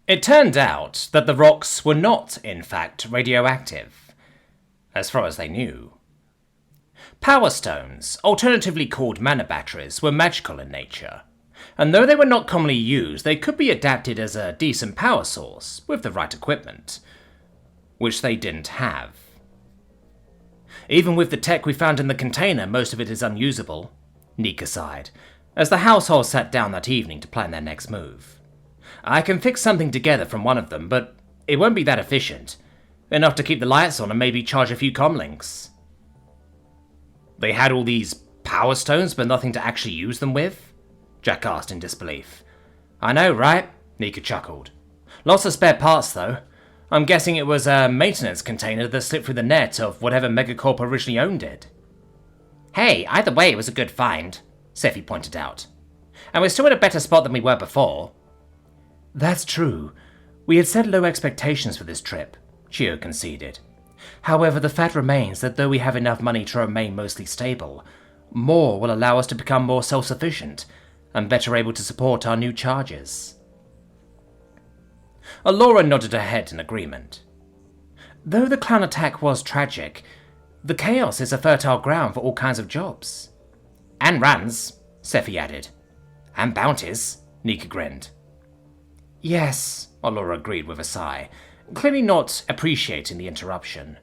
It turned out that the rocks were not, in fact, radioactive, as far as they knew. Power stones, alternatively called mana batteries, were magical in nature, and though they were not commonly used, they could be adapted as a decent power source with the right equipment, which they didn't have. Even with the tech we found in the container, most of it is unusable, Nika sighed, as the household sat down that evening to plan their next move. I can fix something together from one of them, but it won't be that efficient. Enough to keep the lights on and maybe charge a few comlinks. They had all these power stones, but nothing to actually use them with? Jack asked in disbelief. I know, right? Nika chuckled. Lots of spare parts, though. I'm guessing it was a maintenance container that slipped through the net of whatever megacorp originally owned it. Hey, either way it was a good find, Scifi pointed out. And we're still in a better spot than we were before. That's true. We had set low expectations for this trip, Chio conceded. However, the fact remains that though we have enough money to remain mostly stable, more will allow us to become more self-sufficient and better able to support our new charges. Allura nodded her head in agreement. Though the clown attack was tragic, the chaos is a fertile ground for all kinds of jobs. And runs, Scifi added. And bounties, Nika grinned. Yes, Allura agreed with a sigh, clearly not appreciating the interruption.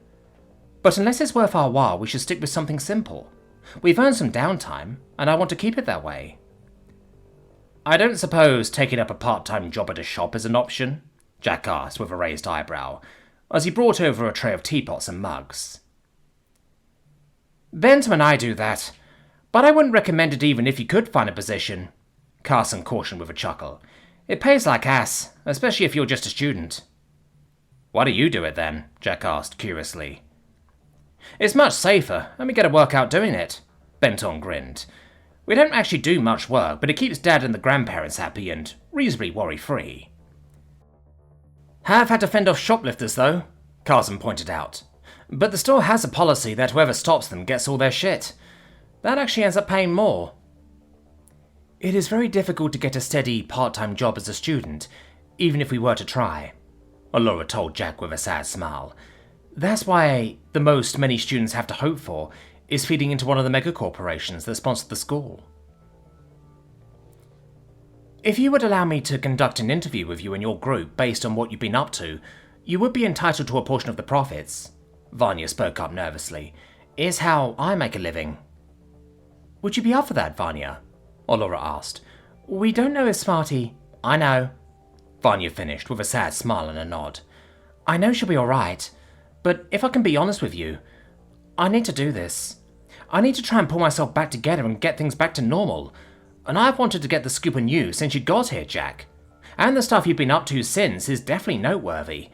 But unless it's worth our while, we should stick with something simple. We've earned some downtime, and I want to keep it that way. I don't suppose taking up a part-time job at a shop is an option? Jack asked with a raised eyebrow, as he brought over a tray of teapots and mugs. Bentham and I do that, but I wouldn't recommend it even if you could find a position, Carson cautioned with a chuckle. It pays like ass, especially if you're just a student. Why do you do it then? Jack asked curiously. It's much safer, and we get a workout doing it, Benton grinned. We don't actually do much work, but it keeps Dad and the grandparents happy and reasonably worry-free. Have had to fend off shoplifters, though, Carson pointed out. But the store has a policy that whoever stops them gets all their shit. That actually ends up paying more. It is very difficult to get a steady part-time job as a student, even if we were to try, Allura told Jack with a sad smile. That's why the most many students have to hope for is feeding into one of the megacorporations that sponsor the school. If you would allow me to conduct an interview with you and your group based on what you've been up to, you would be entitled to a portion of the profits, Vanya spoke up nervously. Is how I make a living. Would you be up for that, Vanya? Allura asked. We don't know if Smarty... I know, Vanya finished with a sad smile and a nod. I know she'll be alright, but if I can be honest with you, I need to do this. I need to try and pull myself back together and get things back to normal. And I've wanted to get the scoop on you since you got here, Jack. And the stuff you've been up to since is definitely noteworthy.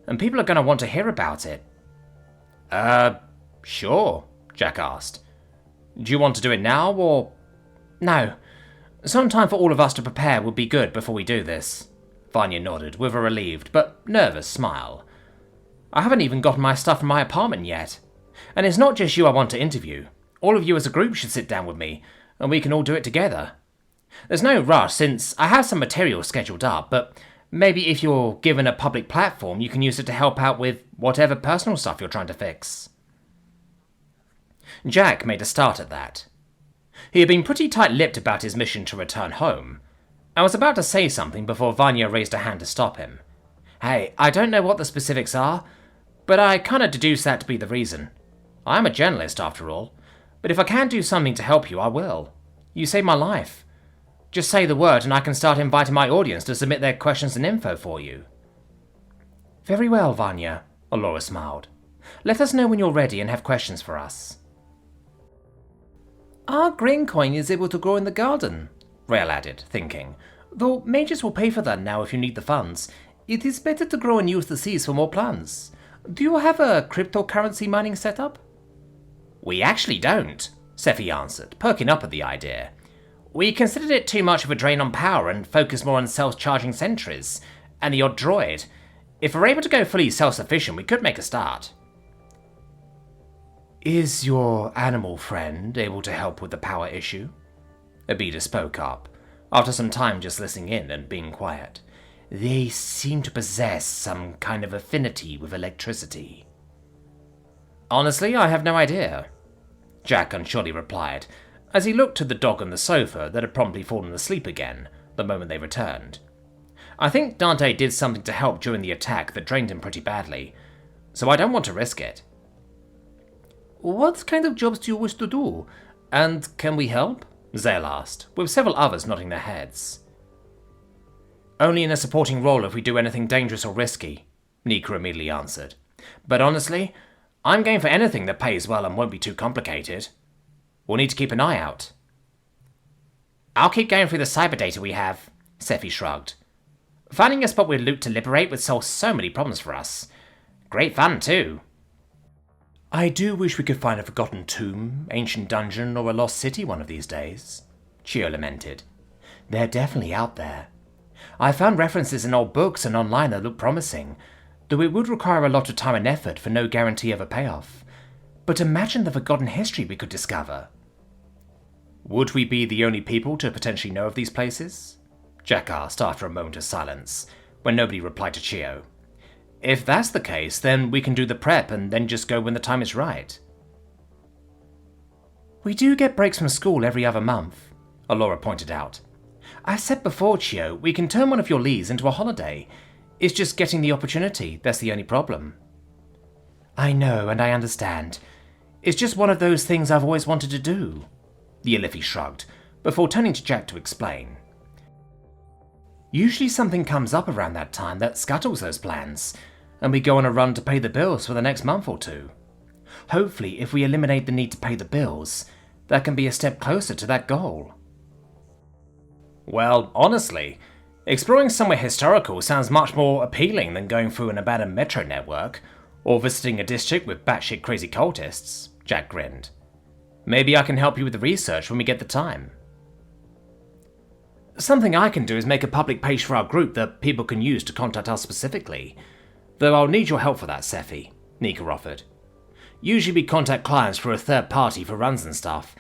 And people are going to want to hear about it. Sure, Jack asked. Do you want to do it now, or... No. Some time for all of us to prepare would be good before we do this. Vanya nodded with a relieved but nervous smile. I haven't even gotten my stuff from my apartment yet. And it's not just you I want to interview. All of you as a group should sit down with me, and we can all do it together. There's no rush since I have some material scheduled up, but maybe if you're given a public platform, you can use it to help out with whatever personal stuff you're trying to fix. Jack made a start at that. He had been pretty tight-lipped about his mission to return home. I was about to say something before Vanya raised a hand to stop him. Hey, I don't know what the specifics are, but I kinda deduce that to be the reason. I'm a journalist, after all, but if I can do something to help you, I will. You saved my life. Just say the word and I can start inviting my audience to submit their questions and info for you. Very well, Vanya, Allura smiled. Let us know when you're ready and have questions for us. Our green coin is able to grow in the garden, Rael added, thinking. Though mages will pay for that now if you need the funds. It is better to grow and use the seeds for more plants. Do you have a cryptocurrency mining setup? We actually don't, Scifi answered, perking up at the idea. We considered it too much of a drain on power and focused more on self-charging sentries, and the odd droid. If we're able to go fully self-sufficient, we could make a start. Is your animal friend able to help with the power issue? Abida spoke up, after some time just listening in and being quiet. They seem to possess some kind of affinity with electricity. Honestly, I have no idea, Jack unsurely replied, as he looked at the dog on the sofa that had promptly fallen asleep again the moment they returned. I think Dante did something to help during the attack that drained him pretty badly, so I don't want to risk it. What kind of jobs do you wish to do? And can we help? Zale asked, with several others nodding their heads. Only in a supporting role if we do anything dangerous or risky, Nika immediately answered. But honestly, I'm game for anything that pays well and won't be too complicated. We'll need to keep an eye out. I'll keep going through the cyber data we have, Scifi shrugged. Finding a spot with loot to liberate would solve so many problems for us. Great fun, too. I do wish we could find a forgotten tomb, ancient dungeon, or a lost city one of these days, Chio lamented. They're definitely out there. I found references in old books and online that look promising, though it would require a lot of time and effort for no guarantee of a payoff. But imagine the forgotten history we could discover. Would we be the only people to potentially know of these places? Jack asked after a moment of silence, when nobody replied to Chio. If that's the case, then we can do the prep and then just go when the time is right. We do get breaks from school every other month, Alora pointed out. I've said before, Chio, we can turn one of your leaves into a holiday. It's just getting the opportunity that's the only problem. I know, and I understand. It's just one of those things I've always wanted to do. The Ilifi shrugged, before turning to Jack to explain. Usually something comes up around that time that scuttles those plans, and we go on a run to pay the bills for the next month or two. Hopefully, if we eliminate the need to pay the bills, that can be a step closer to that goal. Well, honestly, exploring somewhere historical sounds much more appealing than going through an abandoned metro network, or visiting a district with batshit crazy cultists, Jack grinned. Maybe I can help you with the research when we get the time. Something I can do is make a public page for our group that people can use to contact us specifically, though I'll need your help for that, Scifi, Nika offered. Usually we contact clients through a third party for runs and stuff,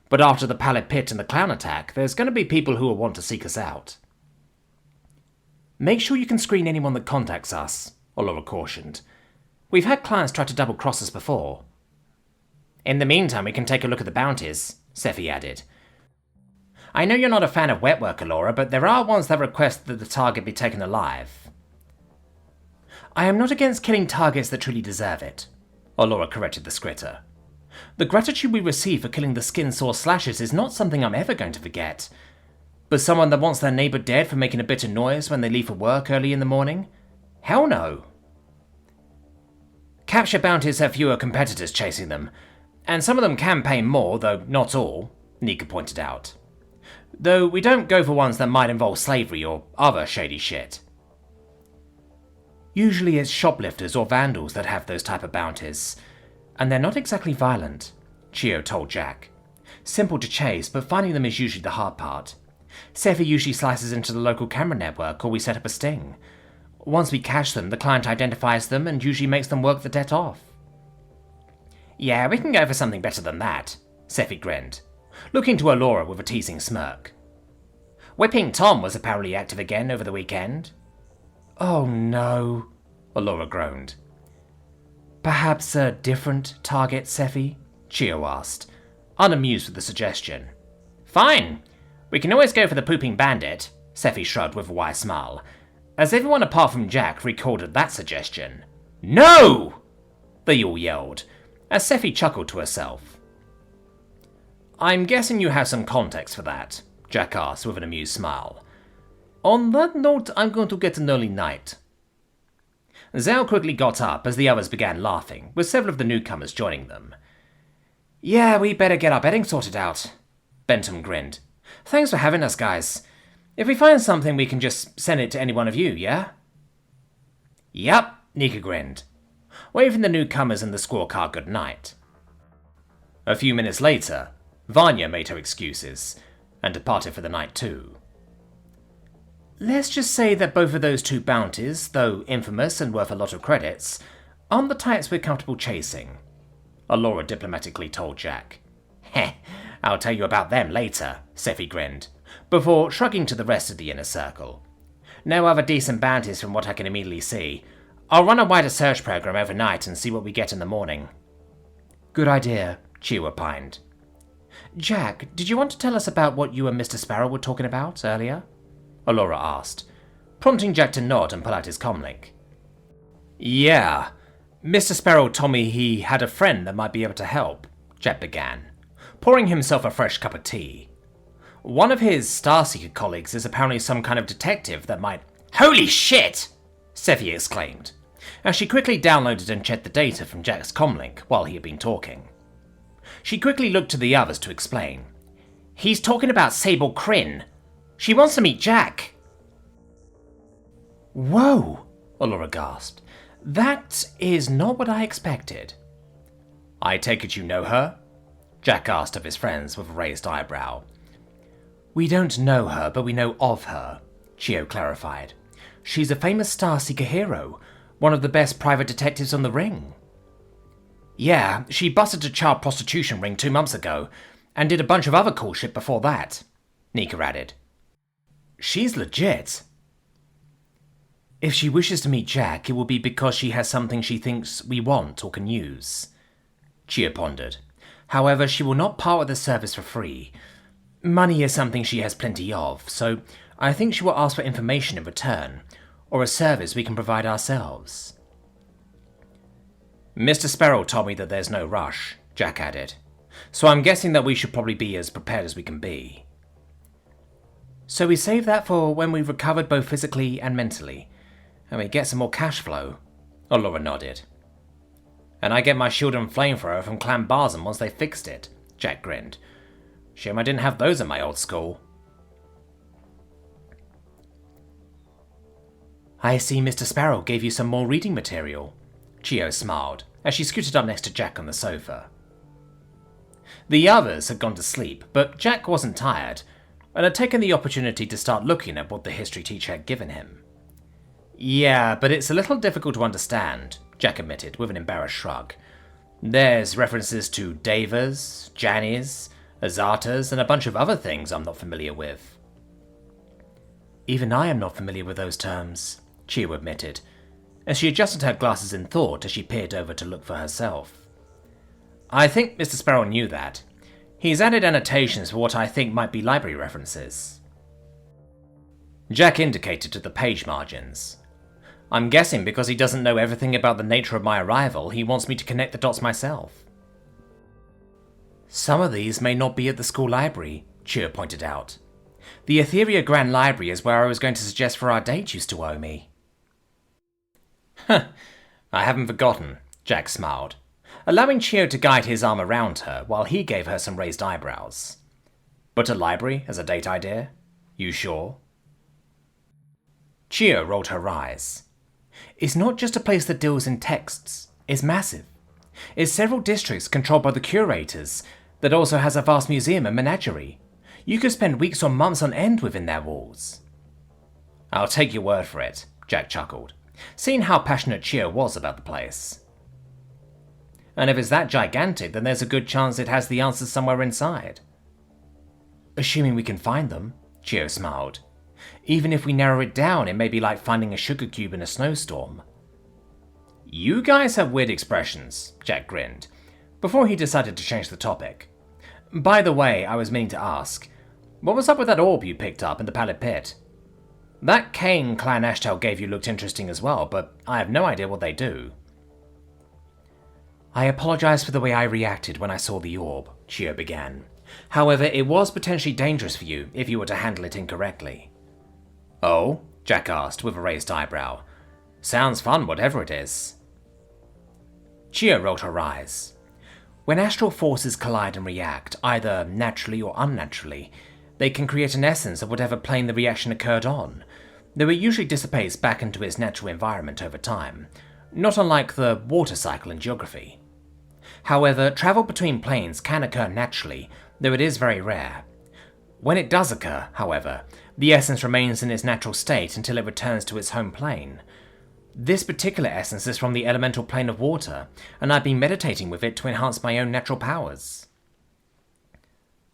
but after the Pallid Pit and the clown attack, there's going to be people who will want to seek us out. Make sure you can screen anyone that contacts us, Olora cautioned. We've had clients try to double-cross us before. In the meantime, we can take a look at the bounties, Scifi added. I know you're not a fan of wet work, Alora, but there are ones that request that the target be taken alive. I am not against killing targets that truly deserve it, Alora corrected the Skritter. The gratitude we receive for killing the skin-sore slashers is not something I'm ever going to forget. But someone that wants their neighbour dead for making a bit of noise when they leave for work early in the morning? Hell no. Capture bounties have fewer competitors chasing them, and some of them can pay more, though not all, Nika pointed out. Though we don't go for ones that might involve slavery or other shady shit. Usually it's shoplifters or vandals that have those type of bounties, and they're not exactly violent, Chio told Jack. Simple to chase, but finding them is usually the hard part. Scifi usually slices into the local camera network or we set up a sting. Once we catch them, the client identifies them and usually makes them work the debt off. Yeah, we can go for something better than that, Scifi grinned, looking to Alora with a teasing smirk. Whipping Tom was apparently active again over the weekend. Oh no, Alora groaned. Perhaps a different target, Scifi? Chio asked, unamused with the suggestion. Fine, we can always go for the pooping bandit, Scifi shrugged with a wide smile, as everyone apart from Jack recorded that suggestion. No! They all yelled, as Scifi chuckled to herself. I'm guessing you have some context for that, Jack asked with an amused smile. On that note, I'm going to get an early night. Zale quickly got up as the others began laughing, with several of the newcomers joining them. Yeah, we better get our bedding sorted out, Bentham grinned. Thanks for having us, guys. If we find something, we can just send it to any one of you, yeah? Yep, Nika grinned, waving the newcomers and the scorecard good night. A few minutes later, Vanya made her excuses, and departed for the night too. Let's just say that both of those two bounties, though infamous and worth a lot of credits, aren't the types we're comfortable chasing, Alora diplomatically told Jack. Heh, I'll tell you about them later, Scifi grinned, before shrugging to the rest of the inner circle. No other decent bounties from what I can immediately see. I'll run a wider search program overnight and see what we get in the morning." "Good idea," Chio opined. "Jack, did you want to tell us about what you and Mr. Sparrow were talking about earlier?" Allura asked, prompting Jack to nod and pull out his comlink. "Yeah, Mr. Sparrow told me he had a friend that might be able to help," Jack began, pouring himself a fresh cup of tea. "One of his Starseeker colleagues is apparently some kind of detective that might—" "Holy shit!" Scifi exclaimed, as she quickly downloaded and checked the data from Jack's comlink while he had been talking. She quickly looked to the others to explain. "He's talking about Sable Kryn. She wants to meet Jack." "Whoa!" Allura gasped. "That is not what I expected." "I take it you know her?" Jack asked of his friends with a raised eyebrow. "We don't know her, but we know of her," Chio clarified. "She's a famous Starseeker hero, one of the best private detectives on the ring." "Yeah, she busted a child prostitution ring 2 months ago, and did a bunch of other cool shit before that," Nika added. "She's legit." "If she wishes to meet Jack, it will be because she has something she thinks we want or can use," Chia pondered. "However, she will not part with the service for free. Money is something she has plenty of, so I think she will ask for information in return, or a service we can provide ourselves." "Mr. Sparrow told me that there's no rush," Jack added, "so I'm guessing that we should probably be as prepared as we can be." "So we save that for when we've recovered both physically and mentally, and we get some more cash flow," Allura nodded. "And I get my shield and flamethrower from Clan Barzan once they fixed it," Jack grinned. "Shame I didn't have those at my old school." "I see Mr. Sparrow gave you some more reading material," Chio smiled as she scooted up next to Jack on the sofa. The others had gone to sleep, but Jack wasn't tired, and had taken the opportunity to start looking at what the history teacher had given him. "Yeah, but it's a little difficult to understand," Jack admitted with an embarrassed shrug. "There's references to Devas, Jannies, Azatas, and a bunch of other things I'm not familiar with." "Even I am not familiar with those terms," Chio admitted, as she adjusted her glasses in thought as she peered over to look for herself. "I think Mr. Sparrow knew that. He's added annotations for what I think might be library references." Jack indicated to the page margins. "I'm guessing because he doesn't know everything about the nature of my arrival, he wants me to connect the dots myself." "Some of these may not be at the school library," Chio pointed out. "The Etheria Grand Library is where I was going to suggest for our date used to owe me." "Huh, I haven't forgotten," Jack smiled, allowing Chio to guide his arm around her while he gave her some raised eyebrows. "But a library as a date idea? You sure?" Chio rolled her eyes. "It's not just a place that deals in texts. It's massive. It's several districts controlled by the curators that also has a vast museum and menagerie. You could spend weeks or months on end within their walls." "I'll take your word for it," Jack chuckled, seeing how passionate Chio was about the place. "And if it's that gigantic, then there's a good chance it has the answers somewhere inside." "Assuming we can find them," Chio smiled. "Even if we narrow it down, it may be like finding a sugar cube in a snowstorm." "You guys have weird expressions," Jack grinned, before he decided to change the topic. "By the way, I was meaning to ask, what was up with that orb you picked up in the Pallid Pit? That cane Clan Ashtel gave you looked interesting as well, but I have no idea what they do." "I apologize for the way I reacted when I saw the orb," Chio began. "However, it was potentially dangerous for you if you were to handle it incorrectly." "Oh?" Jack asked with a raised eyebrow. "Sounds fun, whatever it is." Chio rolled her eyes. "When astral forces collide and react, either naturally or unnaturally, they can create an essence of whatever plane the reaction occurred on, though it usually dissipates back into its natural environment over time, not unlike the water cycle in geography. However, travel between planes can occur naturally, though it is very rare. When it does occur, however, the essence remains in its natural state until it returns to its home plane. This particular essence is from the elemental plane of water, and I've been meditating with it to enhance my own natural powers."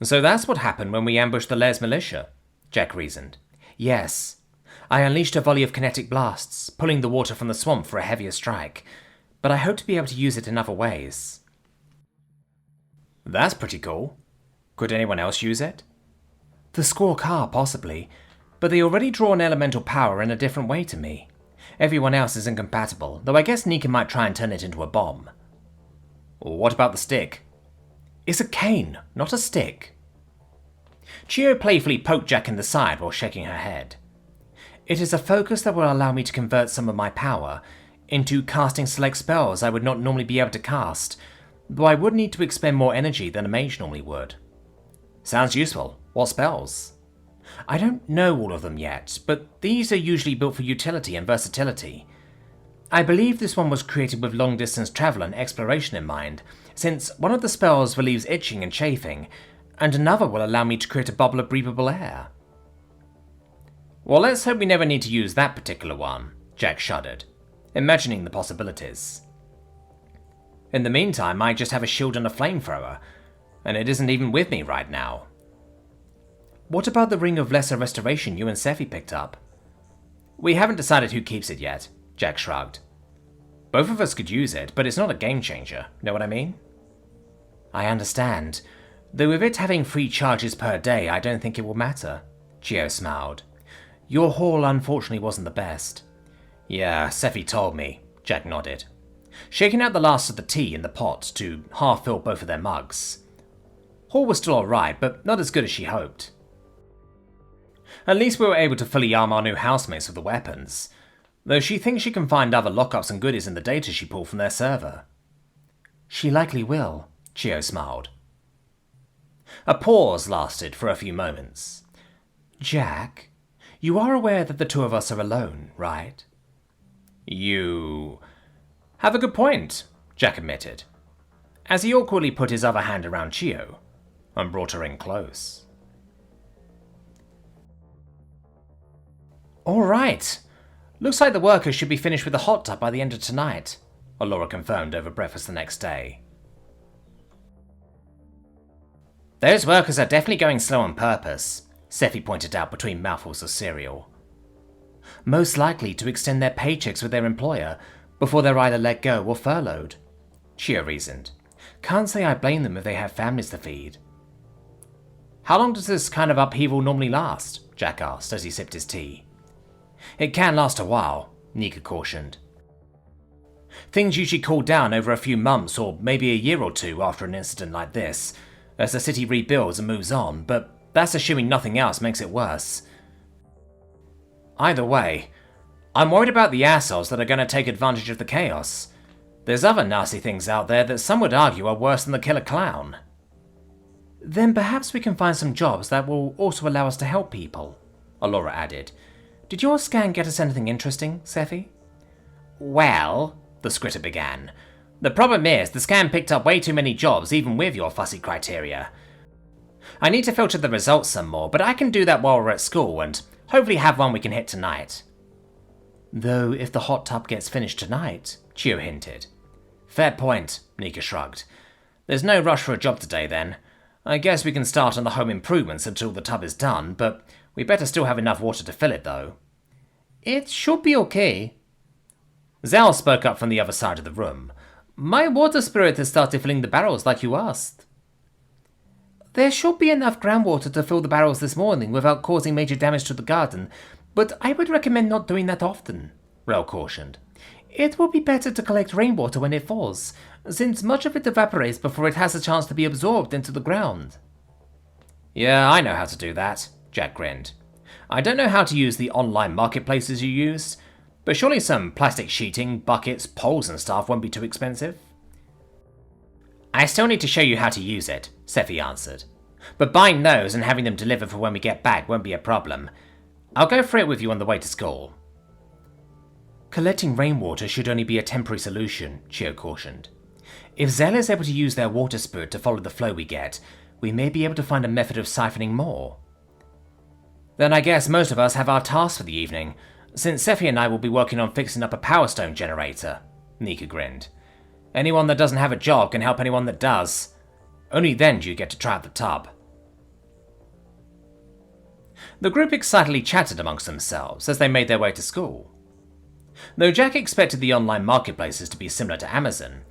"So that's what happened when we ambushed the Les militia," Jack reasoned. "Yes. I unleashed a volley of kinetic blasts, pulling the water from the swamp for a heavier strike, but I hope to be able to use it in other ways. That's pretty cool. Could anyone else use it? The Squawk are, possibly, but they already draw an elemental power in a different way to me. Everyone else is incompatible, though I guess Nika might try and turn it into a bomb. What about the stick? It's a cane, not a stick. Chio playfully poked Jack in the side while shaking her head. It is a focus that will allow me to convert some of my power into casting select spells I would not normally be able to cast, though I would need to expend more energy than a mage normally would. Sounds useful. What spells? I don't know all of them yet, but these are usually built for utility and versatility. I believe this one was created with long-distance travel and exploration in mind, since one of the spells relieves itching and chafing, and another will allow me to create a bubble of breathable air. Well, let's hope we never need to use that particular one, Jack shuddered, imagining the possibilities. In the meantime, I just have a shield and a flamethrower, and it isn't even with me right now. What about the Ring of Lesser Restoration you and Scifi picked up? We haven't decided who keeps it yet, Jack shrugged. Both of us could use it, but it's not a game changer, know what I mean? I understand, though with it having 3 charges per day, I don't think it will matter, Chio smiled. Your haul unfortunately wasn't the best. Yeah, Scifi told me, Jack nodded, shaking out the last of the tea in the pot to half fill both of their mugs. Haul was still alright, but not as good as she hoped. At least we were able to fully arm our new housemates with the weapons, though she thinks she can find other lockups and goodies in the data she pulled from their server. She likely will, Chio smiled. A pause lasted for a few moments. Jack, you are aware that the 2 of us are alone, right? You have a good point, Jack admitted, as he awkwardly put his other hand around Chio and brought her in close. Alright, looks like the workers should be finished with the hot tub by the end of tonight, Allura confirmed over breakfast the next day. Those workers are definitely going slow on purpose, Scifi pointed out between mouthfuls of cereal. Most likely to extend their paychecks with their employer before they're either let go or furloughed, Chio reasoned. Can't say I blame them if they have families to feed. How long does this kind of upheaval normally last? Jack asked as he sipped his tea. It can last a while, Nika cautioned. Things usually cool down over a few months or maybe a year or 2 after an incident like this, as the city rebuilds and moves on, but that's assuming nothing else makes it worse. Either way, I'm worried about the assholes that are going to take advantage of the chaos. There's other nasty things out there that some would argue are worse than the killer clown. Then perhaps we can find some jobs that will also allow us to help people, Allura added. Did your scan get us anything interesting, Scifi? Well, the scritter began. The problem is, the scan picked up way too many jobs even with your fussy criteria. I need to filter the results some more, but I can do that while we're at school and hopefully have one we can hit tonight. Though if the hot tub gets finished tonight, Chio hinted. Fair point, Nika shrugged. There's no rush for a job today then. I guess we can start on the home improvements until the tub is done, but we better still have enough water to fill it though. It should be okay. Zal spoke up from the other side of the room. My water spirit has started filling the barrels like you asked. There should be enough groundwater to fill the barrels this morning without causing major damage to the garden, but I would recommend not doing that often, Rel cautioned. It will be better to collect rainwater when it falls, since much of it evaporates before it has a chance to be absorbed into the ground. Yeah, I know how to do that, Jack grinned. I don't know how to use the online marketplaces you use, but surely some plastic sheeting, buckets, poles and stuff won't be too expensive. I still need to show you how to use it, Scifi answered. But buying those and having them delivered for when we get back won't be a problem. I'll go through it with you on the way to school. Collecting rainwater should only be a temporary solution, Chio cautioned. If Zell is able to use their water spirit to follow the flow we get, we may be able to find a method of siphoning more. Then I guess most of us have our tasks for the evening, since Scifi and I will be working on fixing up a power stone generator, Nika grinned. Anyone that doesn't have a job can help anyone that does. Only then do you get to try out the tub. The group excitedly chatted amongst themselves as they made their way to school. Though Jack expected the online marketplaces to be similar to Amazon,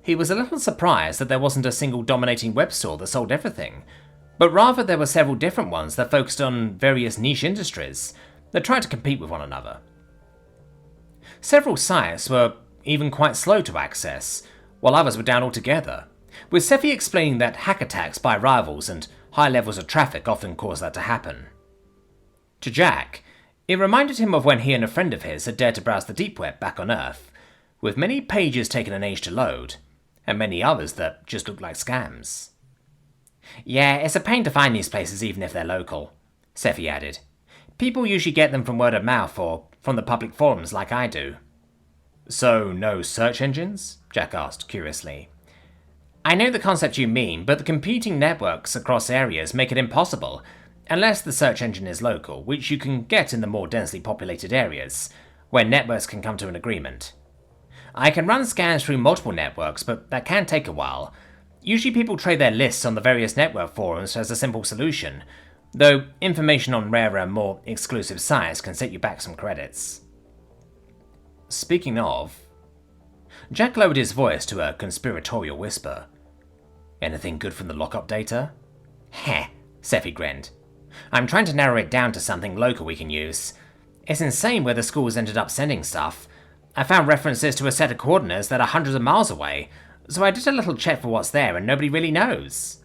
he was a little surprised that there wasn't a single dominating web store that sold everything, but rather there were several different ones that focused on various niche industries that tried to compete with one another. Several sites were even quite slow to access, while others were down altogether, with Scifi explaining that hack attacks by rivals and high levels of traffic often cause that to happen. To Jack, it reminded him of when he and a friend of his had dared to browse the deep web back on Earth, with many pages taking an age to load, and many others that just looked like scams. Yeah, it's a pain to find these places even if they're local, Scifi added. People usually get them from word of mouth or from the public forums like I do. So, no search engines? Jack asked, curiously. I know the concept you mean, but the competing networks across areas make it impossible, unless the search engine is local, which you can get in the more densely populated areas, where networks can come to an agreement. I can run scans through multiple networks, but that can take a while. Usually people trade their lists on the various network forums as a simple solution, though information on rarer, more exclusive sites can set you back some credits. Speaking of... Jack lowered his voice to a conspiratorial whisper. Anything good from the lockup data? Heh, Scifi grinned. I'm trying to narrow it down to something local we can use. It's insane where the schools ended up sending stuff. I found references to a set of coordinates that are hundreds of miles away, so I did a little check for what's there and nobody really knows.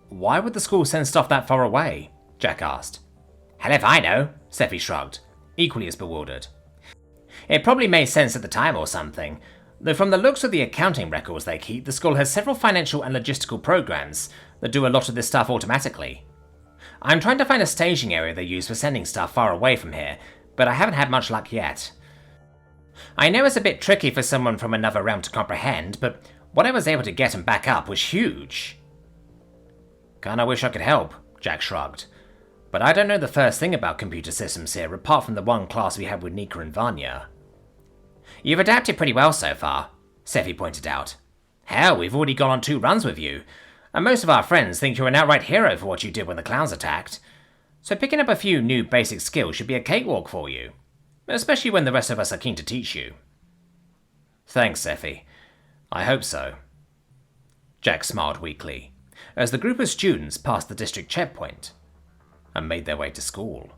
Why would the school send stuff that far away? Jack asked. Hell if I know, Scifi shrugged, equally as bewildered. It probably made sense at the time or something, though from the looks of the accounting records they keep, the school has several financial and logistical programs that do a lot of this stuff automatically. I'm trying to find a staging area they use for sending stuff far away from here, but I haven't had much luck yet. I know it's a bit tricky for someone from another realm to comprehend, but what I was able to get and back up was huge. Kinda wish I could help, Jack shrugged. But I don't know the first thing about computer systems here, apart from the one class we had with Nika and Vanya. You've adapted pretty well so far, Scifi pointed out. Hell, we've already gone on 2 runs with you, and most of our friends think you're an outright hero for what you did when the clowns attacked. So picking up a few new basic skills should be a cakewalk for you, especially when the rest of us are keen to teach you. Thanks, Scifi. I hope so. Jack smiled weakly, as the group of students passed the district checkpoint and made their way to school.